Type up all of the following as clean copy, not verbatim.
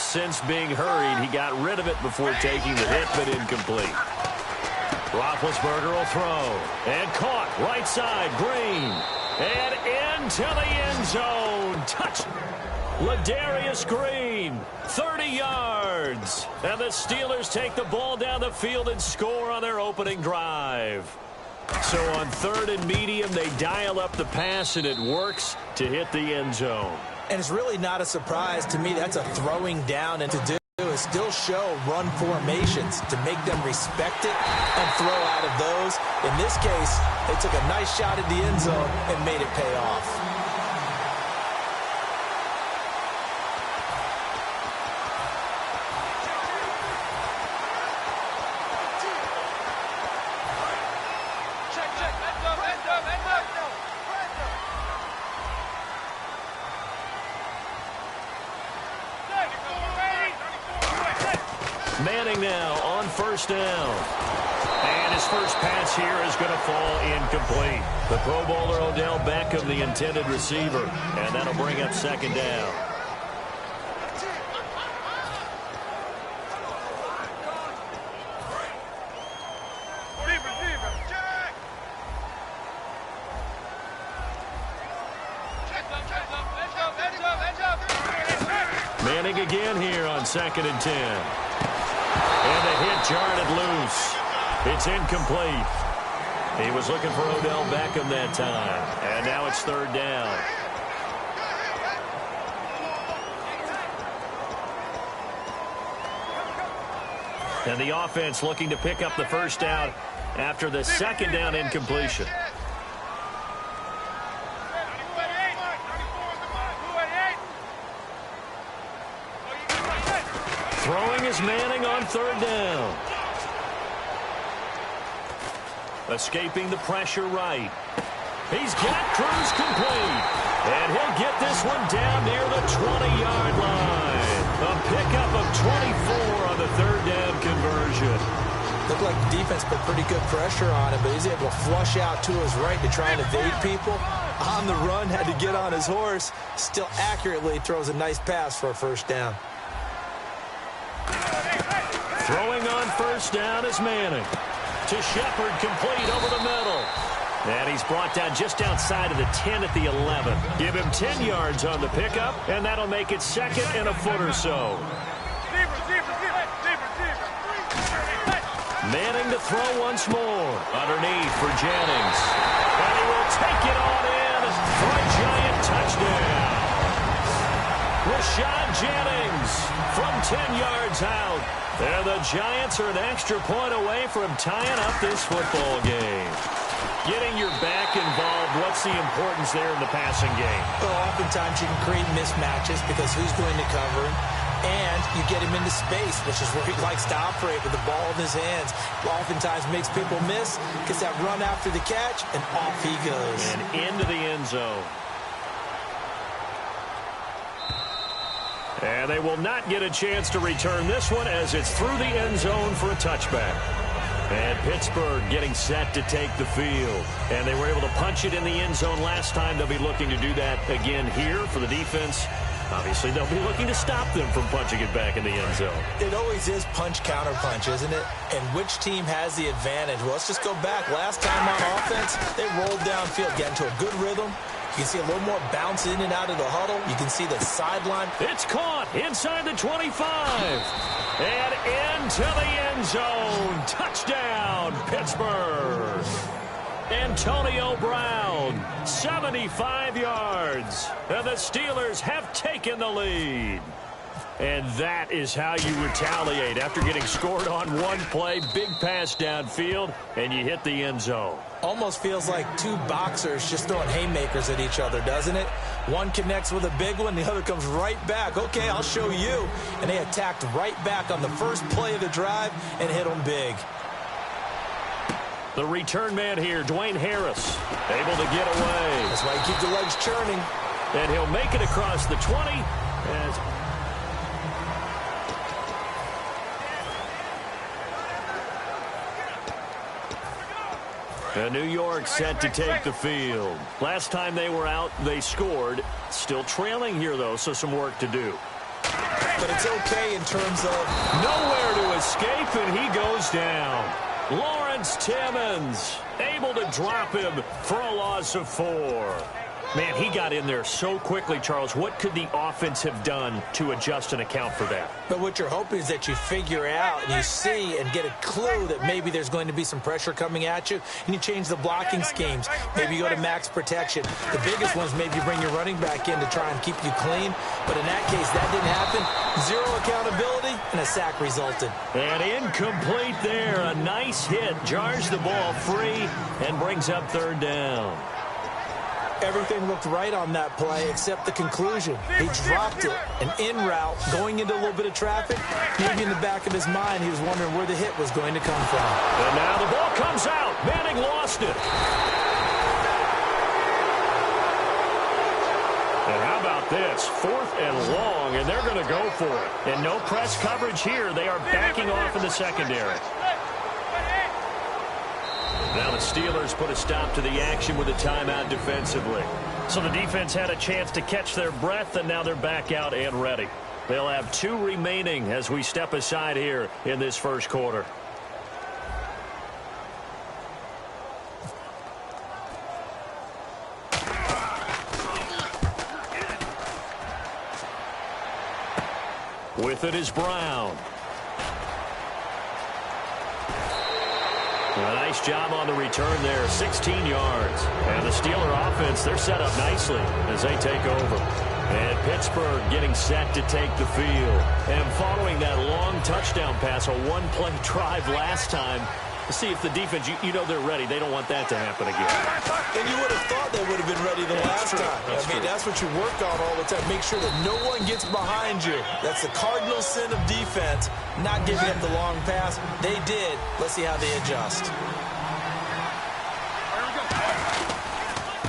since being hurried. He got rid of it before taking the hit, but incomplete. Roethlisberger will throw. And caught. Right side. Green. And into the end zone. Touch. Ladarius Green. 30 yards. And the Steelers take the ball down the field and score on their opening drive. So on 3rd and medium, they dial up the pass, and it works to hit the end zone. And it's really not a surprise to me. That's a throwing down, and to do is still show run formations to make them respect it and throw out of those. In this case, they took a nice shot at the end zone and made it pay off. Manning now on 1st down. And his first pass here is going to fall incomplete. The Pro Bowler Odell Beckham, the intended receiver. And that'll bring up 2nd down. Manning again here on 2nd and 10. And the hit jarred it loose. It's incomplete. He was looking for Odell Beckham that time. And now it's 3rd down. And the offense looking to pick up the 1st down after the 2nd down incompletion. Throwing is Manning on 3rd down. Escaping the pressure right. He's got Cruz complete. And he'll get this one down near the 20-yard line. A pickup of 24 on the 3rd down conversion. Looked like the defense put pretty good pressure on him, but he's able to flush out to his right to try and evade people. On the run, had to get on his horse. Still accurately throws a nice pass for a 1st down. Throwing on 1st down is Manning. To Shepard, complete over the middle. And he's brought down just outside of the 10 at the 11. Give him 10 yards on the pickup, and that'll make it 2nd and a foot or so. Manning to throw once more. Underneath for Jennings. And he will take it on in for a giant touchdown. Rashad Jennings from 10 yards out. And the Giants are an extra point away from tying up this football game. Getting your back involved, what's the importance there in the passing game? Well, oftentimes you can create mismatches because who's going to cover him? And you get him into space, which is where he likes to operate with the ball in his hands. Oftentimes makes people miss, gets that run after the catch, and off he goes. And into the end zone. And they will not get a chance to return this one as it's through the end zone for a touchback. And Pittsburgh getting set to take the field. And they were able to punch it in the end zone last time. They'll be looking to do that again here for the defense. Obviously, they'll be looking to stop them from punching it back in the end zone. It always is punch-counter-punch, isn't it? And which team has the advantage? Well, let's just go back. Last time on offense, they rolled downfield, got into a good rhythm. You can see a little more bounce in and out of the huddle. You can see the sideline. It's caught inside the 25. And into the end zone. Touchdown, Pittsburgh. Antonio Brown, 75 yards. And the Steelers have taken the lead. And that is how you retaliate after getting scored on one play. Big pass downfield, and you hit the end zone. Almost feels like two boxers just throwing haymakers at each other, doesn't it? One connects with a big one, the other comes right back. Okay, I'll show you. And they attacked right back on the first play of the drive and hit them big. The return man here, Dwayne Harris, able to get away. That's why you keep the legs churning. And he'll make it across the 20. And New York set to take the field. Last time they were out, they scored. Still trailing here, though, so some work to do. but it's okay in terms of nowhere to escape, and he goes down. Lawrence Timmons able to drop him for a loss of 4. Man, he got in there so quickly, Charles. What could the offense have done to adjust and account for that? But what you're hoping is that you figure out and you see and get a clue that maybe there's going to be some pressure coming at you, and you change the blocking schemes. Maybe you go to max protection. The biggest one is maybe you bring your running back in to try and keep you clean. But in that case, that didn't happen. 0 accountability, and a sack resulted. And incomplete there. A nice hit. Jars the ball free and brings up 3rd down. Everything looked right on that play except the conclusion. He dropped it, an in route, going into a little bit of traffic. Maybe in the back of his mind, he was wondering where the hit was going to come from. And now the ball comes out. Manning lost it. And how about this? 4th and long, and they're going to go for it. And no press coverage here. They are backing off in the secondary. Now the Steelers put a stop to the action with a timeout defensively. So the defense had a chance to catch their breath, and now they're back out and ready. They'll have 2 remaining as we step aside here in this first quarter. With it is Brown. A nice job on the return there, 16 yards. And the Steeler offense, they're set up nicely as they take over. And Pittsburgh getting set to take the field. And following that long touchdown pass, a one-play drive last time, to see if the defense, you know they're ready. They don't want that to happen again. And you would have thought they would have been ready the last time. That's what you work on all the time. Make sure that no one gets behind you. That's the cardinal sin of defense, not giving up the long pass. They did. Let's see how they adjust.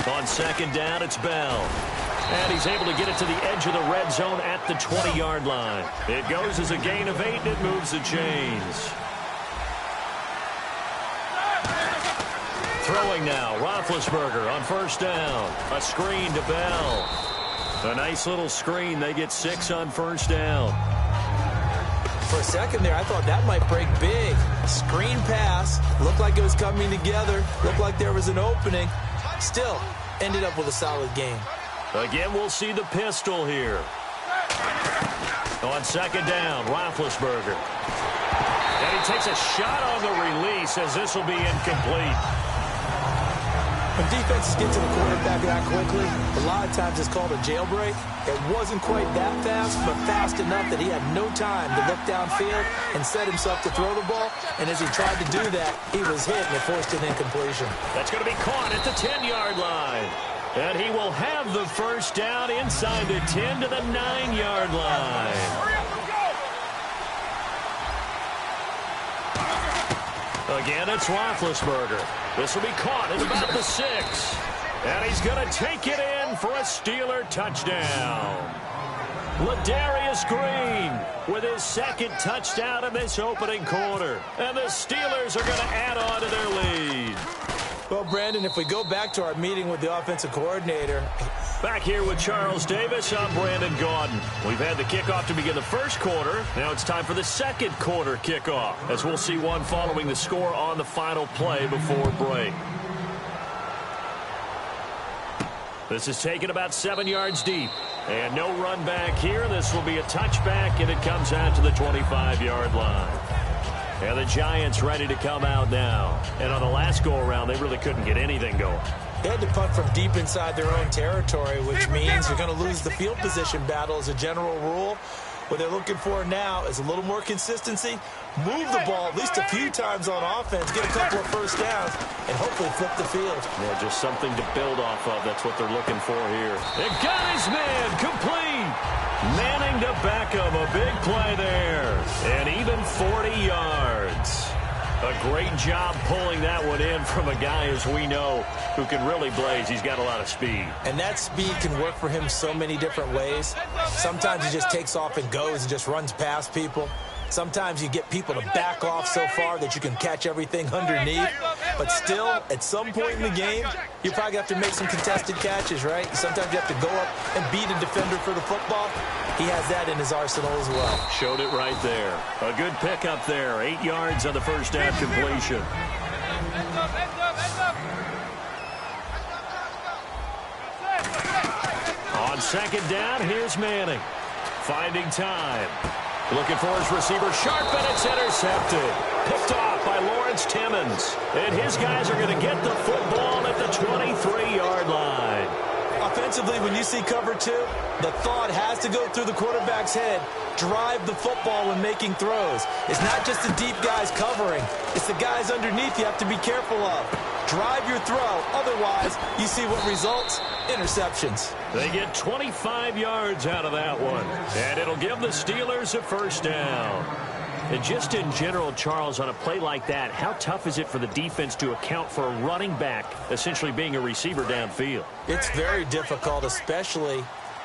On 2nd down, it's Bell. And he's able to get it to the edge of the red zone at the 20-yard line. It goes as a gain of 8, and it moves the chains. Throwing now, Roethlisberger on 1st down. A screen to Bell. A nice little screen. They get 6 on 1st down. For a second there, I thought that might break big. Screen pass. Looked like it was coming together. Looked like there was an opening. Still, ended up with a solid game. Again, we'll see the pistol here. On 2nd down, Roethlisberger. And he takes a shot on the release as this will be incomplete. When defenses get to the quarterback that quickly, a lot of times it's called a jailbreak. It wasn't quite that fast, but fast enough that he had no time to look downfield and set himself to throw the ball. And as he tried to do that, he was hit and it forced an incompletion. That's going to be caught at the 10-yard line. And he will have the 1st down inside the 10 to the 9-yard line. Again, it's Roethlisberger. This will be caught at about the 6. And he's going to take it in for a Steeler touchdown. Ladarius Green with his 2nd touchdown in this opening quarter. And the Steelers are going to add on to their lead. Well, Brandon, if we go back to our meeting with the offensive coordinator. Back here with Charles Davis, I'm Brandon Gaudin. We've had the kickoff to begin the first quarter. Now it's time for the second quarter kickoff, as we'll see one following the score on the final play before break. This is taken about 7 yards deep. And no run back here. This will be a touchback, and it comes out to the 25-yard line. And the Giants ready to come out now. And on the last go-around, they really couldn't get anything going. They had to punt from deep inside their own territory, which means you're going to lose the field position battle as a general rule. What they're looking for now is a little more consistency, move the ball at least a few times on offense, get a couple of 1st downs, and hopefully flip the field. Yeah, just something to build off of. That's what they're looking for here. They got his man complete. Manning to Beckham, a big play there. And even 40 yards. A great job pulling that one in from a guy, as we know, who can really blaze. He's got a lot of speed. And that speed can work for him so many different ways. Sometimes he just takes off and goes and just runs past people. Sometimes you get people to back off so far that you can catch everything underneath. But still, at some point in the game, you probably have to make some contested catches, right? Sometimes you have to go up and beat a defender for the football. he has that in his arsenal as well. Showed it right there. A good pickup there. 8 yards on the first down completion. On second down, here's Manning. Finding time. Looking for his receiver. Sharp, and it's intercepted. Picked off by Lawrence Timmons. And his guys are going to get the football at the 23-yard line. Offensively, when you see cover two, the thought has to go through the quarterback's head. Drive the football when making throws. It's not just the deep guys covering. It's the guys underneath you have to be careful of. Drive your throw. Otherwise, you see what results? Interceptions. They get 25 yards out of that one. And it'll give the Steelers a first down. And just in general, Charles, on a play like that, how tough is it for the defense to account for a running back essentially being a receiver downfield? It's very difficult, especially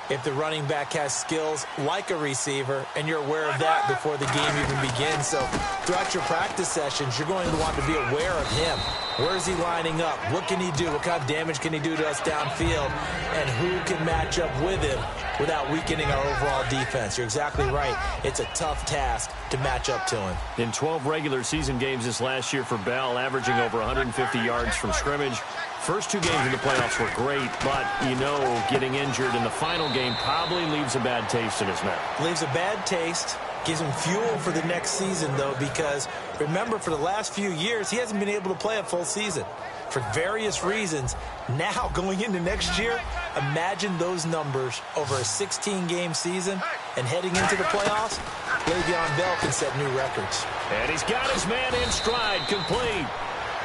if the running back has skills like a receiver, and you're aware of that before the game even begins. So throughout your practice sessions, you're going to want to be aware of him. Where is he lining up? What can he do? What kind of damage can he do to us downfield? And who can match up with him without weakening our overall defense? You're exactly right. It's a tough task to match up to him. In 12 regular season games this last year for Bell, averaging over 150 yards from scrimmage. First 2 games in the playoffs were great, but, you know, getting injured in the final game probably leaves a bad taste in his mouth. Leaves a bad taste. Gives him fuel for the next season, though, because remember, for the last few years, he hasn't been able to play a full season for various reasons. Now, going into next year, imagine those numbers over a 16-game season and heading into the playoffs. Le'Veon Bell can set new records. And he's got his man in stride, complete.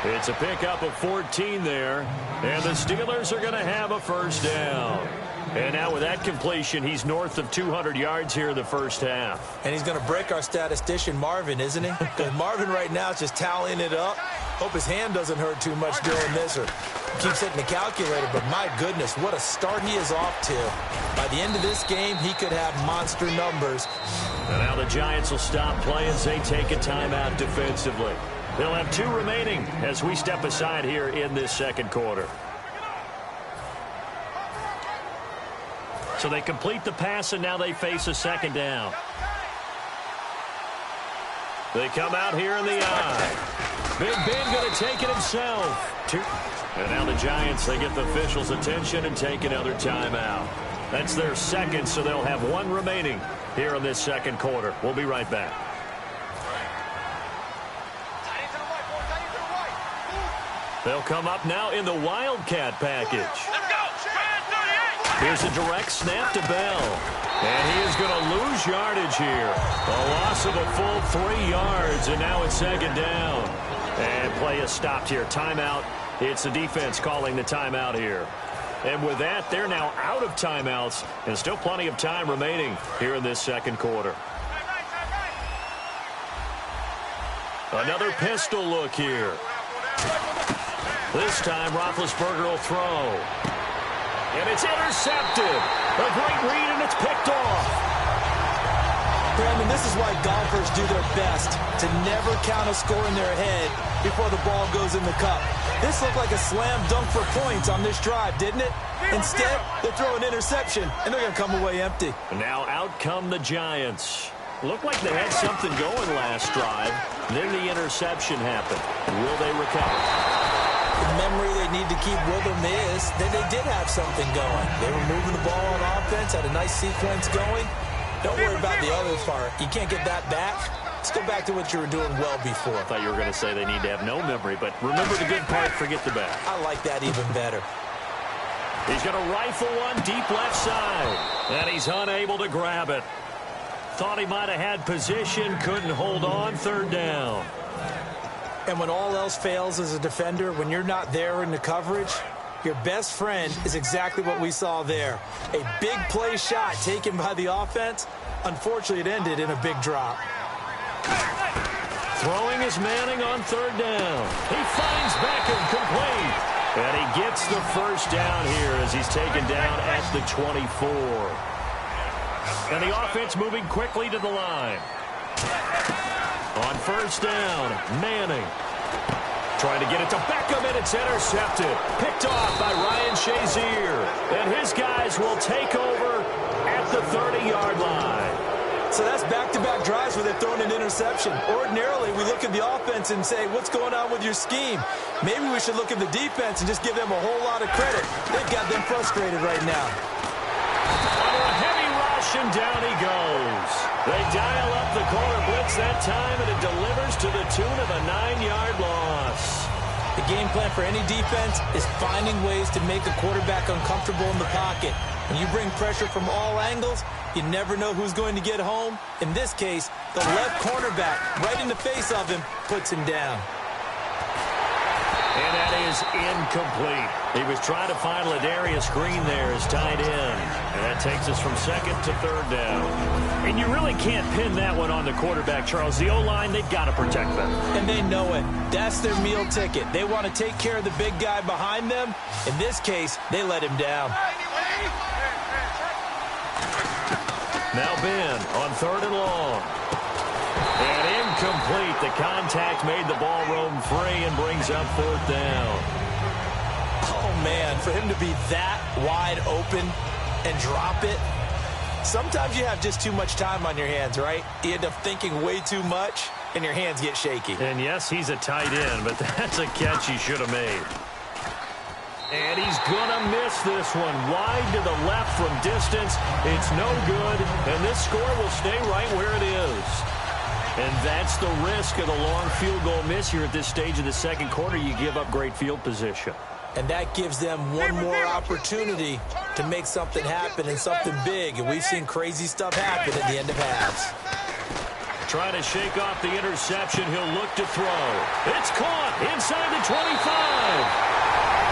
It's a pickup of 14 there, and the Steelers are going to have a first down. And now with that completion, he's north of 200 yards here in the first half. And he's going to break our statistician Marvin, isn't he? Because Marvin right now is just tallying it up. Hope his hand doesn't hurt too much doing this or keeps hitting the calculator. But my goodness, what a start he is off to. By the end of this game, he could have monster numbers. And now the Giants will stop play as they take a timeout defensively. They'll have 2 remaining as we step aside here in this second quarter. So they complete the pass, and now they face a second down. They come out here in the eye. Big Ben going to take it himself. And now the Giants, they get the officials' attention and take another timeout. That's their second, so they'll have 1 remaining here in this second quarter. We'll be right back. They'll come up now in the Wildcat package. Here's a direct snap to Bell. And he is going to lose yardage here. A loss of a full 3 yards, and now it's second down. And play is stopped here. Timeout. It's the defense calling the timeout here. And with that, they're now out of timeouts, and still plenty of time remaining here in this second quarter. Another pistol look here. This time, Roethlisberger will throw. And it's intercepted. A great read, and it's picked off. Brandon, this is why golfers do their best to never count a score in their head before the ball goes in the cup. This looked like a slam dunk for points on this drive, didn't it? Instead, they throw an interception, and they're going to come away empty. And now out come the Giants. Looked like they had something going last drive. Then the interception happened. Will they recover? The memory they need to keep with them is that they did have something going. They were moving the ball on offense, had a nice sequence going. Don't worry about the other part. You can't get that back. Let's go back to what you were doing well before. I thought you were going to say they need to have no memory, but remember the good part, forget the bad. I like that even better. He's going to rifle one deep left side, and he's unable to grab it. Thought he might have had position, couldn't hold on, third down. And when all else fails as a defender, when you're not there in the coverage, your best friend is exactly what we saw there. A big play shot taken by the offense. Unfortunately, it ended in a big drop. Throwing is Manning on third down. He finds Beckham complete. And he gets the first down here as he's taken down at the 24. And the offense moving quickly to the line. On first down, Manning. Trying to get it to Beckham, and it's intercepted. Picked off by Ryan Shazier. And his guys will take over at the 30-yard line. So that's back-to-back drives where they've thrown an interception. Ordinarily, we look at the offense and say, what's going on with your scheme? Maybe we should look at the defense and just give them a whole lot of credit. They've got them frustrated right now. Under a heavy rush, and down he goes. They dial up the corner blitz that time, and it delivers to the tune of a 9-yard loss. The game plan for any defense is finding ways to make a quarterback uncomfortable in the pocket. When you bring pressure from all angles, you never know who's going to get home. In this case, the left cornerback, right in the face of him, puts him down. And that is incomplete. He was trying to find Ladarius Green there as tight end. And that takes us from second to third down. And you really can't pin that one on the quarterback, Charles. The O-line, they've got to protect them. And they know it. That's their meal ticket. They want to take care of the big guy behind them. In this case, they let him down. Now Ben on third and long. And incomplete. The contact made the ball roam free and brings up fourth down. Oh, man, for him to be that wide open and drop it. Sometimes you have just too much time on your hands, right? You end up thinking way too much, and your hands get shaky. And, yes, he's a tight end, but that's a catch he should have made. And he's going to miss this one. Wide to the left from distance. It's no good, and this score will stay right where it is. And that's the risk of the long field goal miss here at this stage of the second quarter. You give up great field position. And that gives them one more opportunity to make something happen and something big. And we've seen crazy stuff happen at the end of halves. Trying to shake off the interception. He'll look to throw. It's caught inside the 25.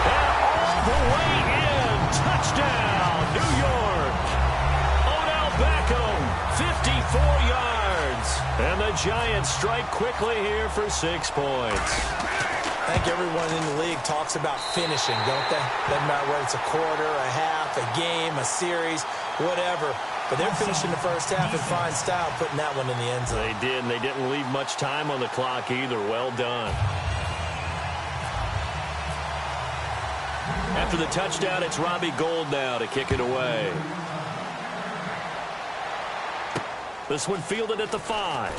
And all the way in. Touchdown, New York. Odell Beckham, 54 yards. And the Giants strike quickly here for 6 points. I think everyone in the league talks about finishing, don't they? Doesn't matter whether it's a quarter, a half, a game, a series, whatever. But they're finishing the first half in fine style, putting that one in the end zone. They did, and they didn't leave much time on the clock either. Well done. After the touchdown, it's Robbie Gould now to kick it away. This one fielded at the 5.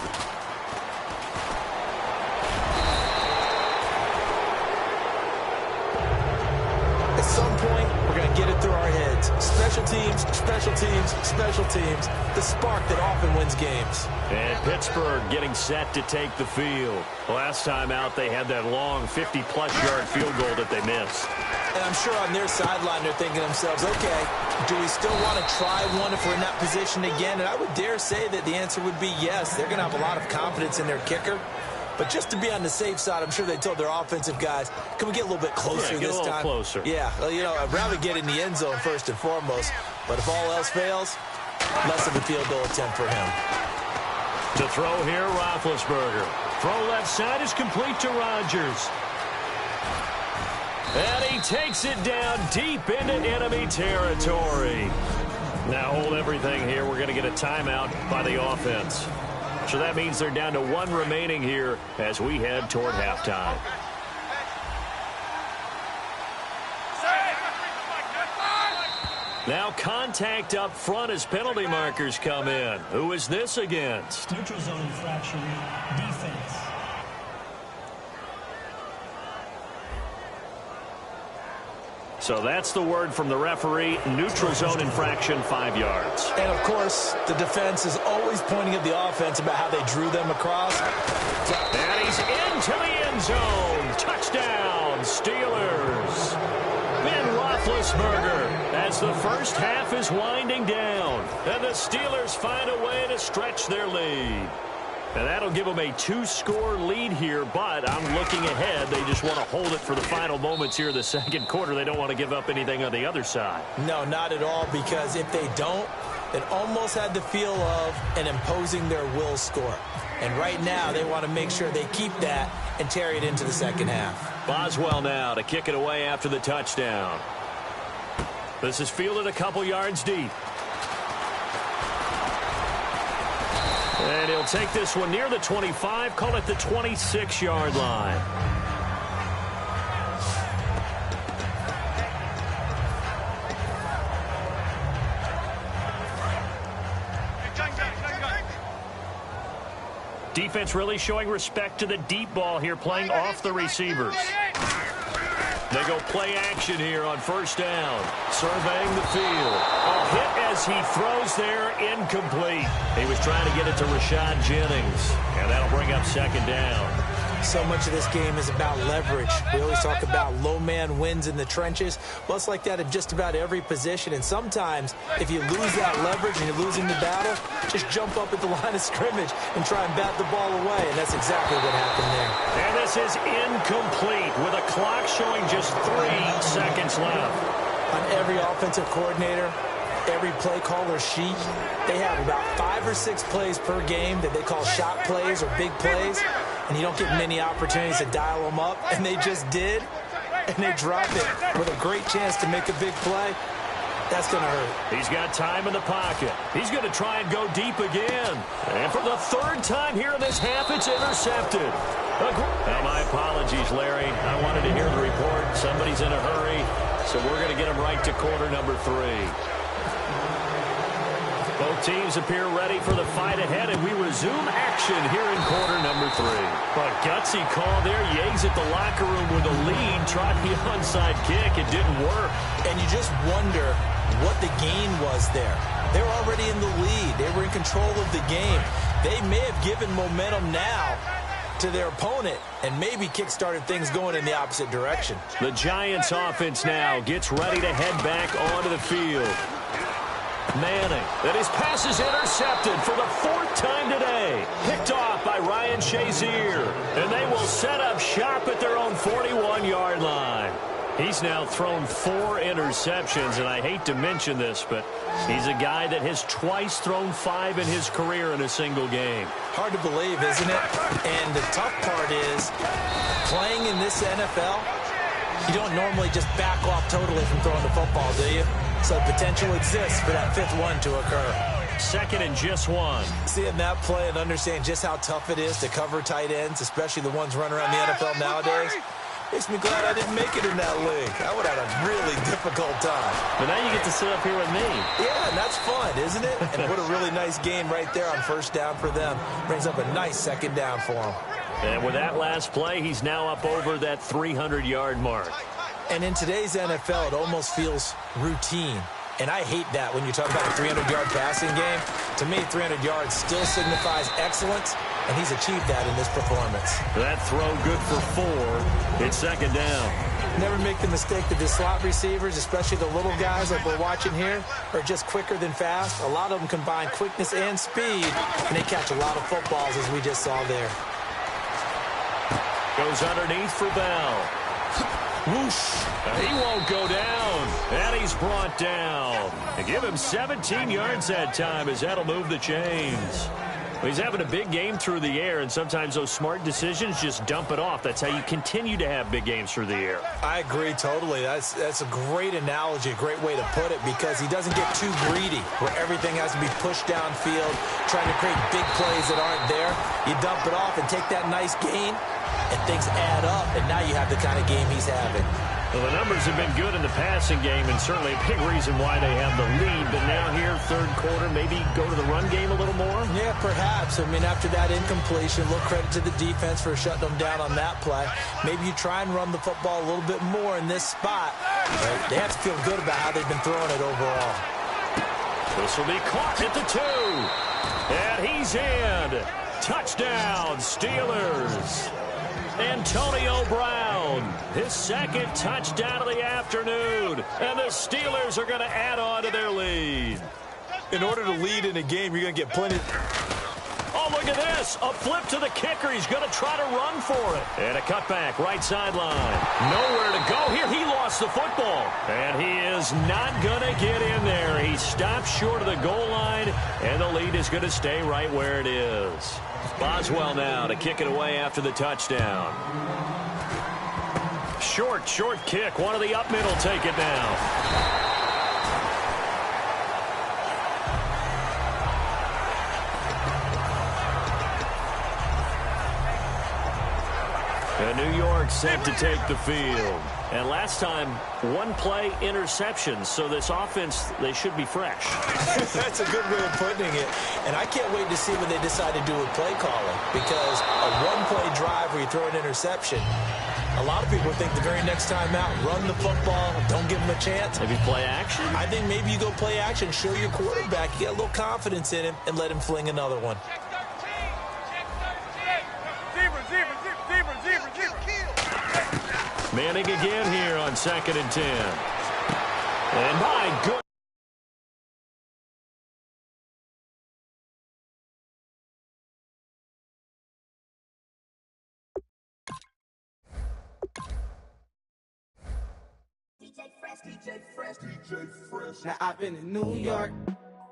At some point, we're going to get it through our heads. Special teams, special teams, special teams. The spark that often wins games. And Pittsburgh getting set to take the field. Last time out, they had that long 50-plus yard field goal that they missed. And I'm sure on their sideline, they're thinking to themselves, okay, do we still want to try one if we're in that position again? And I would dare say that the answer would be yes. They're going to have a lot of confidence in their kicker. But just to be on the safe side, I'm sure they told their offensive guys, can we get a little bit closer this time? Get a little closer. Yeah, well, you know, I'd rather get in the end zone first and foremost. But if all else fails, less of a field goal attempt for him. To throw here, Roethlisberger. Throw left side is complete to Rodgers. And he takes it down deep into enemy territory. Now hold everything here. We're going to get a timeout by the offense. So that means they're down to 1 remaining here as we head toward halftime. Now contact up front as penalty markers come in. Who is this against? Neutral zone infraction, defense. So that's the word from the referee. Neutral zone infraction, 5 yards. And, of course, the defense is always pointing at the offense about how they drew them across. And he's into the end zone. Touchdown, Steelers. Ben Roethlisberger as the first half is winding down. And the Steelers find a way to stretch their lead. And that'll give them a 2-score lead here, but I'm looking ahead. They just want to hold it for the final moments here in the second quarter. They don't want to give up anything on the other side. No, not at all, because if they don't, it almost had the feel of an imposing their will score. And right now, they want to make sure they keep that and carry it into the second half. Boswell now to kick it away after the touchdown. This is fielded a couple yards deep. And he'll take this one near the 25, call it the 26-yard line. Defense really showing respect to the deep ball here, playing off the receivers. They go play action here on first down. Surveying the field. A hit as he throws there, incomplete. He was trying to get it to Rashad Jennings, and that'll bring up second down. So much of this game is about leverage. We always talk about low man wins in the trenches. Well, it's like that in just about every position. And sometimes, if you lose that leverage and you're losing the battle, just jump up at the line of scrimmage and try and bat the ball away. And that's exactly what happened there. And this is incomplete with a clock showing just 3 seconds left. On every offensive coordinator, every play caller sheet, they have about 5 or 6 plays per game that they call shot plays or big plays. And you don't get many opportunities to dial them up, and they just did, and they dropped it with a great chance to make a big play. That's going to hurt. He's got time in the pocket. He's going to try and go deep again. And for the 3rd time here in this half, it's intercepted. Now, my apologies, Larry. I wanted to hear the report. Somebody's in a hurry, so we're going to get him right to quarter number 3. Both teams appear ready for the fight ahead, and we resume action here in quarter number 3. A gutsy call there. Yates at the locker room with a lead. Tried the onside kick. It didn't work. And you just wonder what the gain was there. They were already in the lead. They were in control of the game. They may have given momentum now to their opponent and maybe kick-started things going in the opposite direction. The Giants offense now gets ready to head back onto the field. Manning, and his pass is intercepted for the 4th time today. Picked off by Ryan Shazier. And they will set up shop at their own 41-yard line. He's now thrown 4 interceptions, and I hate to mention this, but he's a guy that has twice thrown 5 in his career in a single game. Hard to believe, isn't it? And the tough part is, playing in this NFL, you don't normally just back off totally from throwing the football, do you? So potential exists for that 5th one to occur. 2nd and just 1. Seeing that play and understanding just how tough it is to cover tight ends, especially the ones running around the NFL nowadays, makes me glad I didn't make it in that league. I would have had a really difficult time. But now you get to sit up here with me. Yeah, and that's fun, isn't it? And what a really nice game right there on first down for them. Brings up a nice 2nd down for them. And with that last play, he's now up over that 300-yard mark. And in today's NFL, it almost feels routine. And I hate that when you talk about a 300-yard passing game. To me, 300 yards still signifies excellence, and he's achieved that in this performance. That throw good for 4. It's 2nd down. Never make the mistake that the slot receivers, especially the little guys like we're watching here, are just quicker than fast. A lot of them combine quickness and speed, and they catch a lot of footballs, as we just saw there. Goes underneath for Bell. Whoosh. He won't go down. And he's brought down. And give him 17 yards that time as that'll move the chains. He's having a big game through the air, and sometimes those smart decisions just dump it off. That's how you continue to have big games through the air. I agree totally. That's a great analogy, a great way to put it, because he doesn't get too greedy where everything has to be pushed downfield, trying to create big plays that aren't there. You dump it off and take that nice gain, and things add up, and now you have the kind of game he's having. Well, the numbers have been good in the passing game, and certainly a big reason why they have the lead. But now here, 3rd quarter, maybe go to the run game a little more? Yeah, perhaps. I mean, after that incompletion, a little credit to the defense for shutting them down on that play. Maybe you try and run the football a little bit more in this spot. They have to feel good about how they've been throwing it overall. This will be caught at the 2. And he's in. Touchdown, Steelers. Antonio Brown, his 2nd touchdown of the afternoon. And the Steelers are going to add on to their lead. In order to lead in a game, you're going to get plenty. Oh, look at this. A flip to the kicker. He's going to try to run for it. And a cutback, right sideline. Nowhere to go here. He lost the football. And he is not going to get in there. He stopped short of the goal line, and the lead is going to stay right where it is. Boswell now to kick it away after the touchdown. Short kick. One of the up middle take it now. And New York set to take the field. And last time, one play interception. So this offense, they should be fresh. That's a good way of putting it. And I can't wait to see what they decide to do with play calling. Because a one-play drive where you throw an interception, a lot of people think the very next time out, run the football, don't give them a chance. Maybe play action? I think maybe you go play action, show your quarterback, you get a little confidence in him, and let him fling another one. Manning again here on 2nd and 10. And my good. Now I've been in New York,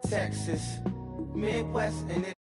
Texas, Midwest, and